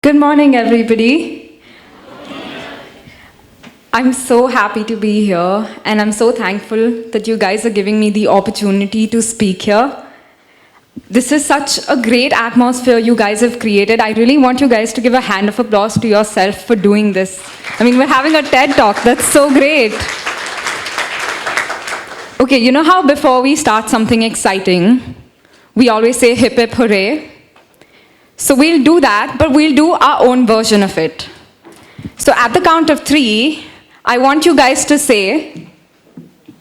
Good morning, everybody. I'm so happy to be here, and I'm so thankful that you guys are giving me the opportunity to speak here. This is such a great atmosphere you guys have created. I really want you guys to give a hand of applause to yourself for doing this. I mean, we're having a TED Talk. That's so great. Okay, you know how before we start something exciting, we always say hip hip hooray? So we'll do that, but we'll do our own version of it. So at the count of 3, I want you guys to say,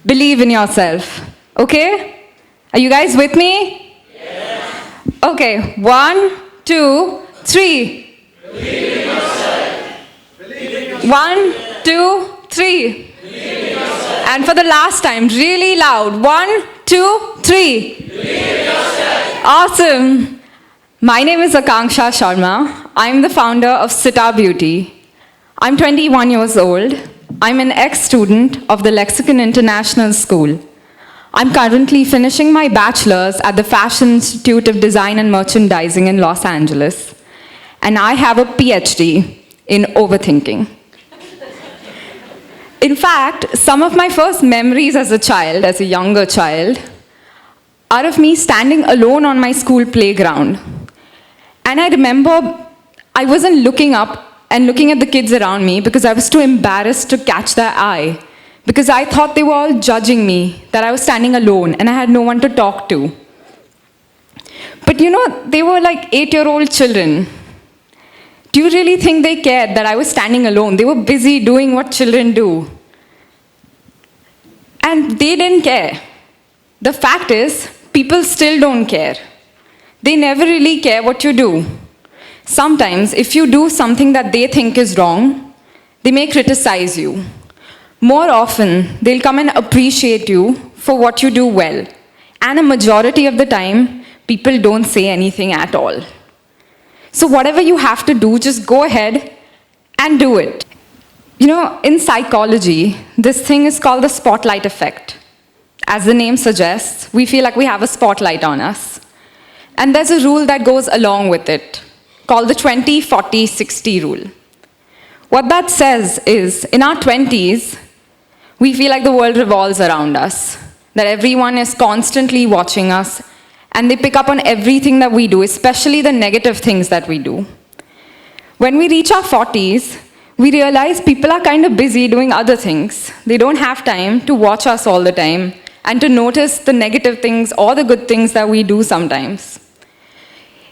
believe in yourself. Okay? Are you guys with me? Yes. Okay, 1, 2, 3. Believe in yourself. Believe in yourself. 1, 2, 3. Believe in yourself. And for the last time, really loud. 1, 2, 3. Believe in yourself. Awesome. My name is Akanksha Sharma. I'm the founder of Sita Beauty. I'm 21 years old. I'm an ex-student of the Lexicon International School. I'm currently finishing my bachelor's at the Fashion Institute of Design and Merchandising in Los Angeles. And I have a PhD in overthinking. In fact, some of my first memories as a younger child, are of me standing alone on my school playground. And I remember I wasn't looking up and looking at the kids around me because I was too embarrassed to catch their eye, because I thought they were all judging me, that I was standing alone and I had no one to talk to. But you know, they were like 8-year-old children. Do you really think they cared that I was standing alone? They were busy doing what children do. And they didn't care. The fact is, people still don't care. They never really care what you do. Sometimes, if you do something that they think is wrong, they may criticize you. More often, they'll come and appreciate you for what you do well. And a majority of the time, people don't say anything at all. So whatever you have to do, just go ahead and do it. You know, in psychology, this thing is called the spotlight effect. As the name suggests, we feel like we have a spotlight on us. And there's a rule that goes along with it, called the 20-40-60 rule. What that says is, in our 20s, we feel like the world revolves around us, that everyone is constantly watching us, and they pick up on everything that we do, especially the negative things that we do. When we reach our 40s, we realize people are kind of busy doing other things. They don't have time to watch us all the time and to notice the negative things or the good things that we do sometimes.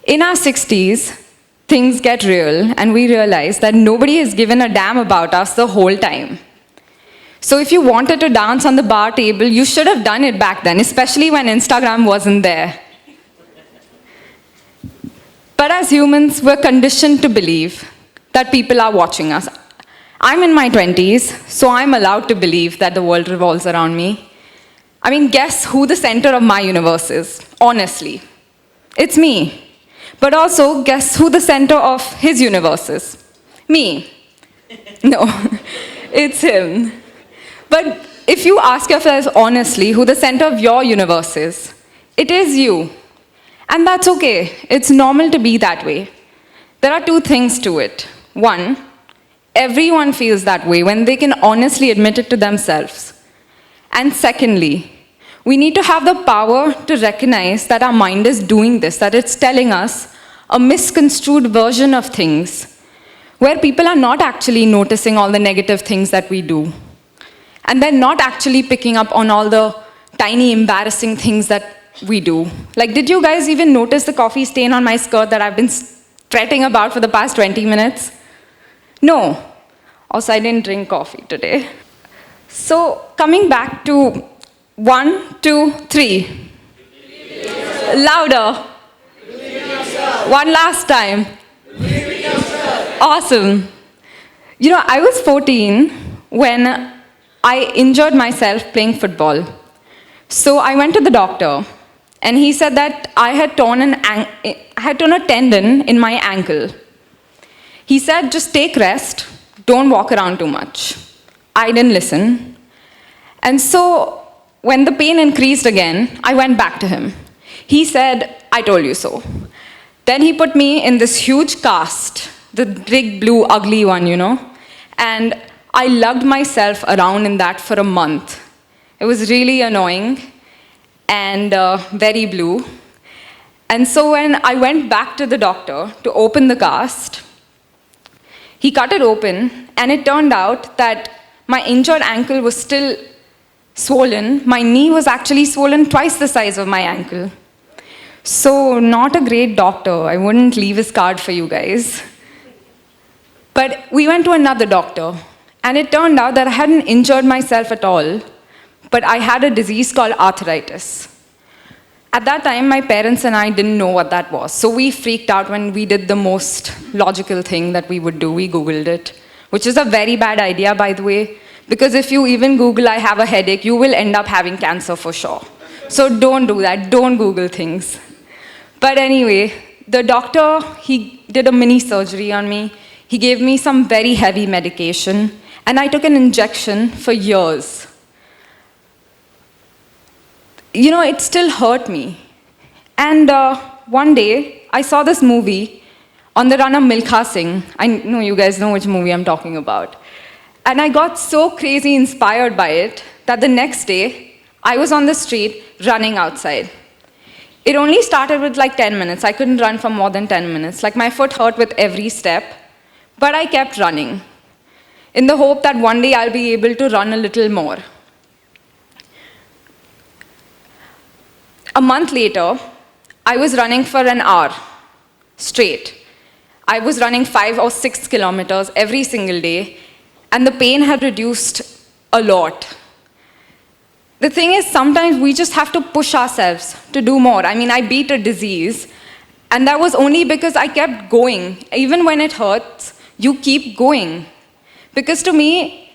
In our 60s, things get real, and we realize that nobody has given a damn about us the whole time. So if you wanted to dance on the bar table, you should have done it back then, especially when Instagram wasn't there. But as humans, we're conditioned to believe that people are watching us. I'm in my 20s, so I'm allowed to believe that the world revolves around me. I mean, guess who the center of my universe is, honestly? It's me. But also, guess who the center of his universe is? Me. No, it's him. But if you ask yourself honestly who the center of your universe is, it is you. And that's okay. It's normal to be that way. There are 2 things to it. 1, everyone feels that way when they can honestly admit it to themselves. And secondly, we need to have the power to recognize that our mind is doing this, that it's telling us a misconstrued version of things, where people are not actually noticing all the negative things that we do. And they're not actually picking up on all the tiny embarrassing things that we do. Like, did you guys even notice the coffee stain on my skirt that I've been fretting about for the past 20 minutes? No. Also, I didn't drink coffee today. So, coming back to 1, 2, 3. Louder. One last time. Awesome. You know, I was 14 when I injured myself playing football. So I went to the doctor, and he said that I had torn a tendon in my ankle. He said, just take rest, don't walk around too much. I didn't listen. And so when the pain increased again, I went back to him. He said, I told you so. Then he put me in this huge cast the big blue ugly one, And I lugged myself around in that for a month. It was really annoying and very blue. And so when I went back to the doctor to open the cast, he cut it open, and it turned out that my injured ankle was still swollen. My knee was actually swollen twice the size of my ankle. So not a great doctor. I wouldn't leave his card for you guys. But we went to another doctor, and it turned out that I hadn't injured myself at all, but I had a disease called arthritis. At that time, my parents and I didn't know what that was. So we freaked out when we did the most logical thing that we would do. We Googled it, which is a very bad idea, by the way, because if you even Google, I have a headache, you will end up having cancer for sure. So don't do that. Don't Google things. But anyway, the doctor, he did a mini surgery on me. He gave me some very heavy medication, and I took an injection for years. It still hurt me. And one day, I saw this movie on the run of Milkha Singh. I know you guys know which movie I'm talking about. And I got so crazy inspired by it that the next day, I was on the street running outside. It only started with like 10 minutes. I couldn't run for more than 10 minutes. Like my foot hurt with every step, but I kept running in the hope that one day I'll be able to run a little more. A month later, I was running for an hour straight. I was running 5 or 6 kilometers every single day, and the pain had reduced a lot. The thing is, sometimes we just have to push ourselves to do more. I beat a disease, and that was only because I kept going. Even when it hurts, you keep going. Because to me,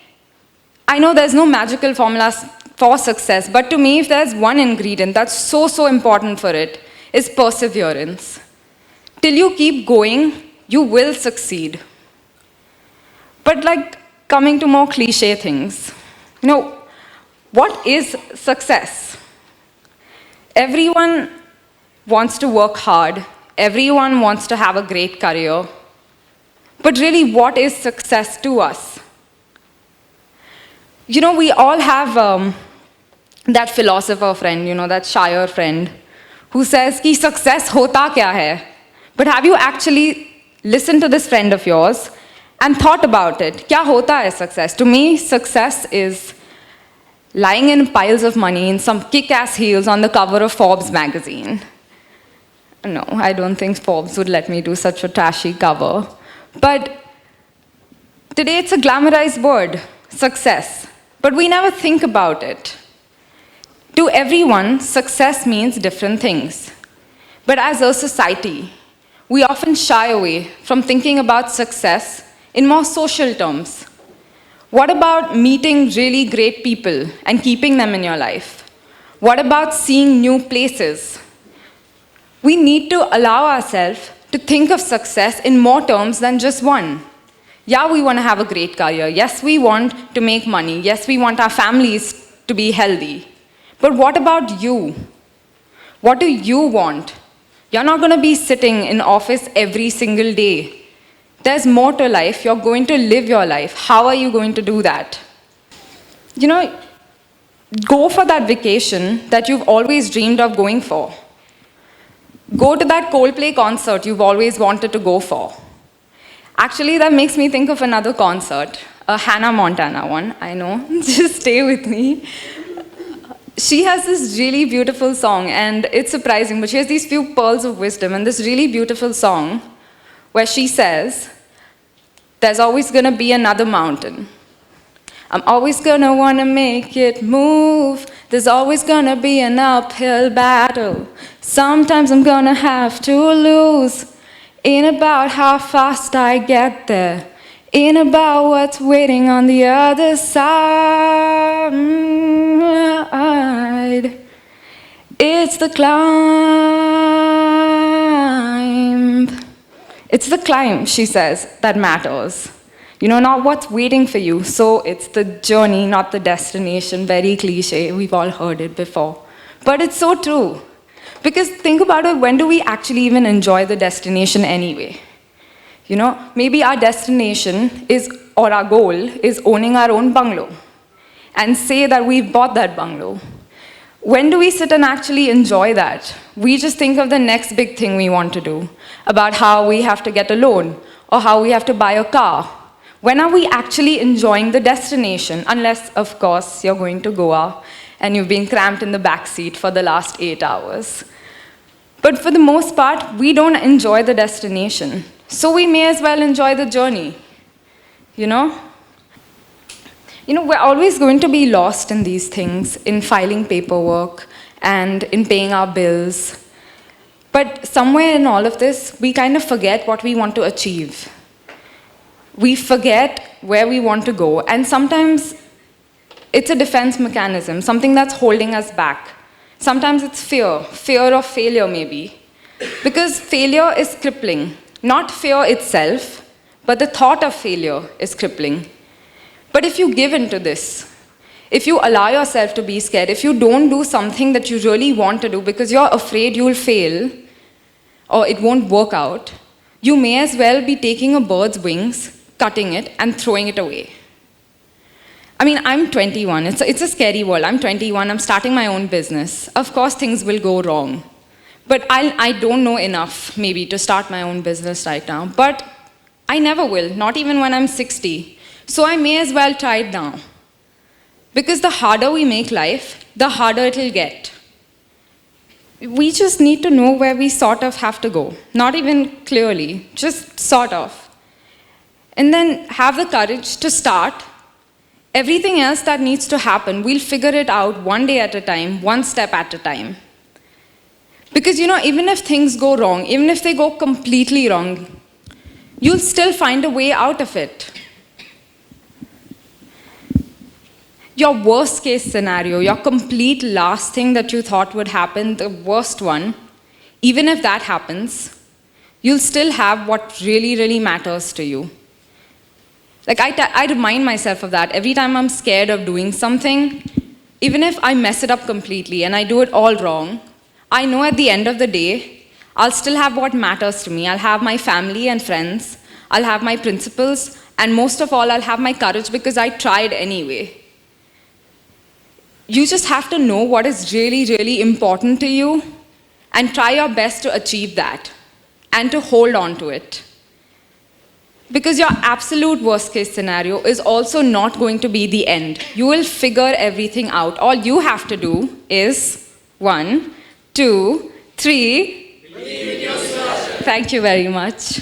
I know there's no magical formula for success, but to me, if there's one ingredient that's so important for it, is perseverance. Till you keep going, you will succeed. But coming to more cliche things, what is success? Everyone wants to work hard. Everyone wants to have a great career. But really, what is success to us? We all have that philosopher friend, that Shire friend, who says, ki success hota kya hai? But have you actually listened to this friend of yours and thought about it? Kya hota hai success? To me, success is lying in piles of money in some kick-ass heels on the cover of Forbes magazine. No, I don't think Forbes would let me do such a trashy cover. But today it's a glamorized word, success. But we never think about it. To everyone, success means different things. But as a society, we often shy away from thinking about success in more social terms. What about meeting really great people and keeping them in your life? What about seeing new places? We need to allow ourselves to think of success in more terms than just one. Yeah, we want to have a great career. Yes, we want to make money. Yes, we want our families to be healthy. But what about you? What do you want? You're not going to be sitting in office every single day. There's more to life. You're going to live your life. How are you going to do that? Go for that vacation that you've always dreamed of going for. Go to that Coldplay concert you've always wanted to go for. Actually, that makes me think of another concert, a Hannah Montana one, I know. Just stay with me. She has this really beautiful song, and it's surprising, but she has these few pearls of wisdom, and this really beautiful song where she says, there's always going to be another mountain. I'm always going to want to make it move. There's always going to be an uphill battle. Sometimes I'm going to have to lose. Ain't about how fast I get there. Ain't about what's waiting on the other side. It's the climb. It's the climb, she says, that matters. Not what's waiting for you. So it's the journey, not the destination. Very cliche. We've all heard it before. But it's so true. Because think about it, when do we actually even enjoy the destination anyway? Maybe our destination is, or our goal is owning our own bungalow and say that we've bought that bungalow. When do we sit and actually enjoy that? We just think of the next big thing we want to do, about how we have to get a loan or how we have to buy a car. When are we actually enjoying the destination? Unless, of course, you're going to Goa and you've been cramped in the back seat for the last 8 hours. But for the most part, we don't enjoy the destination. So we may as well enjoy the journey. We're always going to be lost in these things, in filing paperwork and in paying our bills. But somewhere in all of this, we kind of forget what we want to achieve. We forget where we want to go, and sometimes it's a defense mechanism, something that's holding us back. Sometimes it's fear of failure maybe. Because failure is crippling. Not fear itself, but the thought of failure is crippling. But if you give in to this, if you allow yourself to be scared, if you don't do something that you really want to do because you're afraid you'll fail or it won't work out, you may as well be taking a bird's wings, cutting it, and throwing it away. I'm 21. It's a scary world. I'm 21. I'm starting my own business. Of course, things will go wrong. But I don't know enough, maybe, to start my own business right now. But I never will, not even when I'm 60. So I may as well try it now. Because the harder we make life, the harder it'll get. We just need to know where we sort of have to go. Not even clearly, just sort of. And then have the courage to start. Everything else that needs to happen, we'll figure it out one day at a time, one step at a time. Because, even if things go wrong, even if they go completely wrong, you'll still find a way out of it. Your worst case scenario, your complete last thing that you thought would happen, the worst one, even if that happens, you'll still have what really, really matters to you. I remind myself of that every time I'm scared of doing something. Even if I mess it up completely and I do it all wrong, I know at the end of the day, I'll still have what matters to me. I'll have my family and friends. I'll have my principles. And most of all, I'll have my courage because I tried anyway. You just have to know what is really, really important to you and try your best to achieve that and to hold on to it. Because your absolute worst case scenario is also not going to be the end. You will figure everything out. All you have to do is 1, 2, 3. Believe in yourself. Thank you very much.